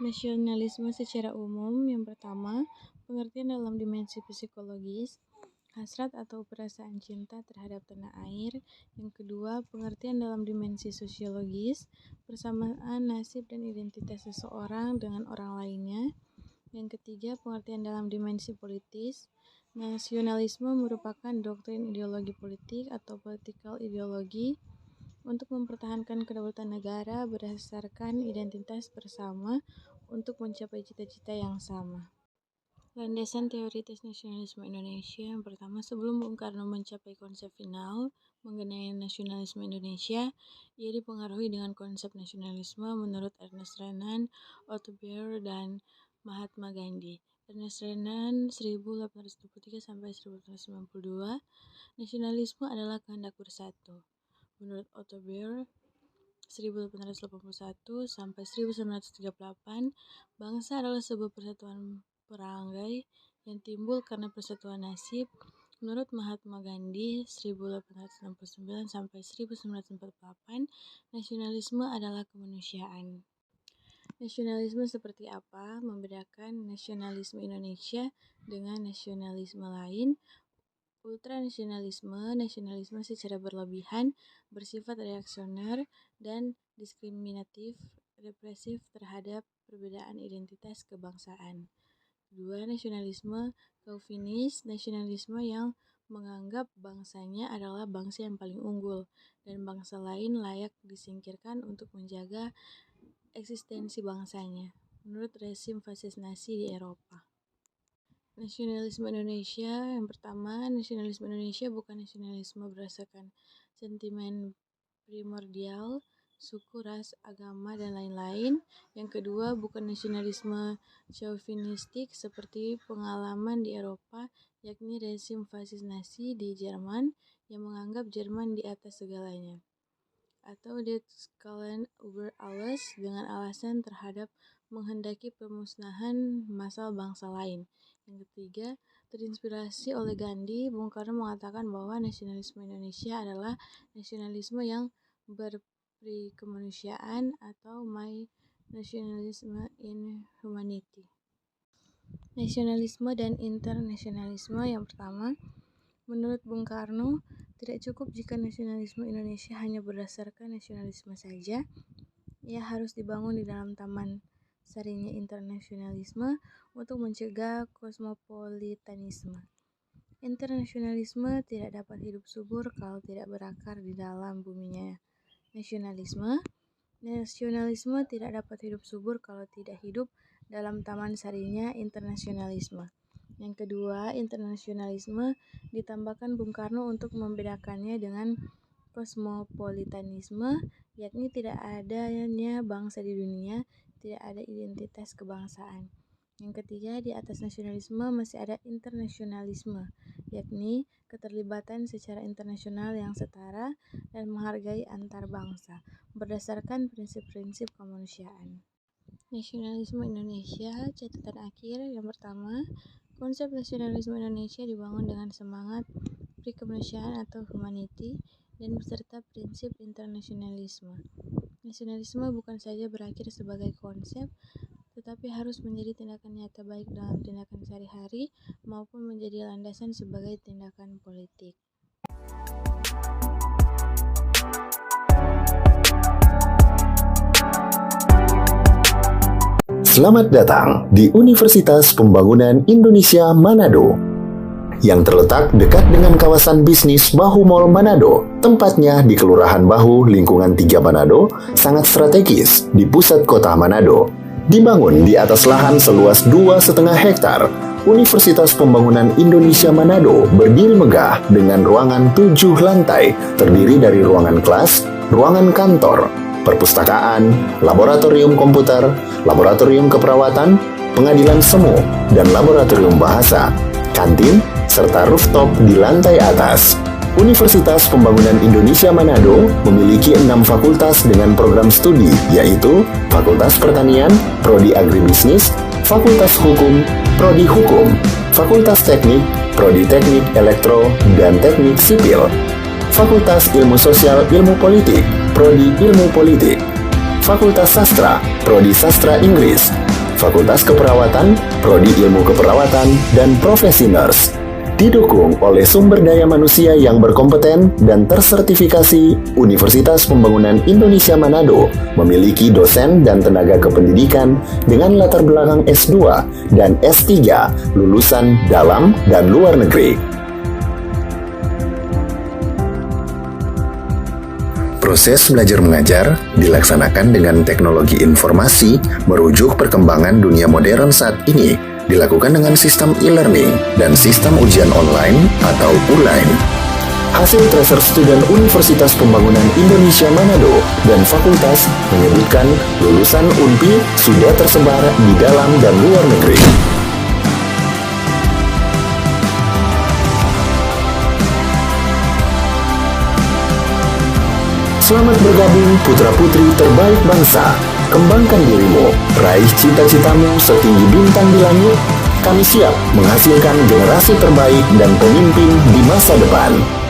Nasionalisme secara umum, yang pertama, pengertian dalam dimensi psikologis, hasrat atau perasaan cinta terhadap tanah air. Yang kedua, pengertian dalam dimensi sosiologis, persamaan nasib dan identitas seseorang dengan orang lainnya. Yang ketiga, pengertian dalam dimensi politis. Nasionalisme merupakan doktrin ideologi politik atau political ideology untuk mempertahankan kedaulatan negara berdasarkan identitas bersama untuk mencapai cita-cita yang sama. Landasan teoritis nasionalisme Indonesia. Yang pertama, sebelum Bung Karno mencapai konsep final mengenai nasionalisme Indonesia, ia dipengaruhi dengan konsep nasionalisme menurut Ernest Renan, Otto Baer, dan Mahatma Gandhi. Ernest Renan 1823 sampai 1892. Nasionalisme adalah kehendak bersatu. Menurut Otto Baer 1881 sampai 1938, bangsa adalah sebuah persatuan perangai yang timbul karena persatuan nasib. Menurut Mahatma Gandhi 1869 sampai 1948, nasionalisme adalah kemanusiaan. Nasionalisme seperti apa? Membedakan nasionalisme Indonesia dengan nasionalisme lain. Ultranasionalisme, nasionalisme secara berlebihan, bersifat reaksioner dan diskriminatif, represif terhadap perbedaan identitas kebangsaan. Kedua, nasionalisme chauvinis, nasionalisme yang menganggap bangsanya adalah bangsa yang paling unggul dan bangsa lain layak disingkirkan untuk menjaga eksistensi bangsanya, menurut rezim fasis Nazi di Eropa. Nasionalisme Indonesia. Yang pertama, nasionalisme Indonesia bukan nasionalisme berdasarkan sentimen primordial, suku, ras, agama, dan lain-lain. Yang kedua, bukan nasionalisme chauvinistik seperti pengalaman di Eropa, yakni rezim fasis Nazi di Jerman yang menganggap Jerman di atas segalanya, atau Deutschland über alles, dengan alasan terhadap menghendaki pemusnahan massal bangsa lain. Yang ketiga, terinspirasi oleh Gandhi, Bung Karno mengatakan bahwa nasionalisme Indonesia adalah nasionalisme yang berprikemanusiaan atau my nationalism in humanity. Nasionalisme dan internasionalisme. Yang pertama, menurut Bung Karno, tidak cukup jika nasionalisme Indonesia hanya berdasarkan nasionalisme saja. Ia harus dibangun di dalam taman sarinya internasionalisme untuk mencegah kosmopolitanisme. Internasionalisme tidak dapat hidup subur kalau tidak berakar di dalam buminya nasionalisme. Nasionalisme tidak dapat hidup subur kalau tidak hidup dalam taman sarinya internasionalisme. Yang kedua, internasionalisme ditambahkan Bung Karno untuk membedakannya dengan kosmopolitanisme, yakni tidak adanya bangsa di dunia, tidak ada identitas kebangsaan. Yang ketiga, di atas nasionalisme masih ada internasionalisme, yakni keterlibatan secara internasional yang setara dan menghargai antar bangsa berdasarkan prinsip-prinsip kemanusiaan. Nasionalisme Indonesia, catatan akhir. Yang pertama, konsep nasionalisme Indonesia dibangun dengan semangat prikemanusiaan atau humanity dan beserta prinsip internasionalisme. Nasionalisme bukan saja berakhir sebagai konsep, tetapi harus menjadi tindakan nyata baik dalam tindakan sehari-hari maupun menjadi landasan sebagai tindakan politik. Selamat datang di Universitas Pembangunan Indonesia Manado yang terletak dekat dengan kawasan bisnis Bahu Mall Manado. Tempatnya di Kelurahan Bahu, lingkungan 3 Manado, sangat strategis di pusat kota Manado. Dibangun di atas lahan seluas 2,5 hektar, Universitas Pembangunan Indonesia Manado berdiri megah dengan ruangan 7 lantai, terdiri dari ruangan kelas, ruangan kantor, perpustakaan, laboratorium komputer, laboratorium keperawatan, pengadilan semu, dan laboratorium bahasa, kantin, serta rooftop di lantai atas. Universitas Pembangunan Indonesia Manado memiliki 6 fakultas dengan program studi, yaitu Fakultas Pertanian, Prodi Agribisnis, Fakultas Hukum, Prodi Hukum, Fakultas Teknik, Prodi Teknik Elektro dan Teknik Sipil, Fakultas Ilmu Sosial Ilmu Politik, Prodi Ilmu Politik, Fakultas Sastra, Prodi Sastra Inggris, Fakultas Keperawatan, Prodi Ilmu Keperawatan, dan Profesi Nurse. Didukung oleh sumber daya manusia yang berkompeten dan tersertifikasi, Universitas Pembangunan Indonesia Manado memiliki dosen dan tenaga kependidikan dengan latar belakang S2 dan S3 lulusan dalam dan luar negeri. Proses belajar mengajar dilaksanakan dengan teknologi informasi merujuk perkembangan dunia modern saat ini, dilakukan dengan sistem e-learning dan sistem ujian online atau ULAIN. Hasil tracer student Universitas Pembangunan Indonesia Manado dan fakultas menyebutkan lulusan UNPI sudah tersebar di dalam dan luar negeri. Selamat bergabung putra-putri terbaik bangsa. Kembangkan dirimu, raih cita-citamu setinggi bintang di langit. Kami siap menghasilkan generasi terbaik dan pemimpin di masa depan.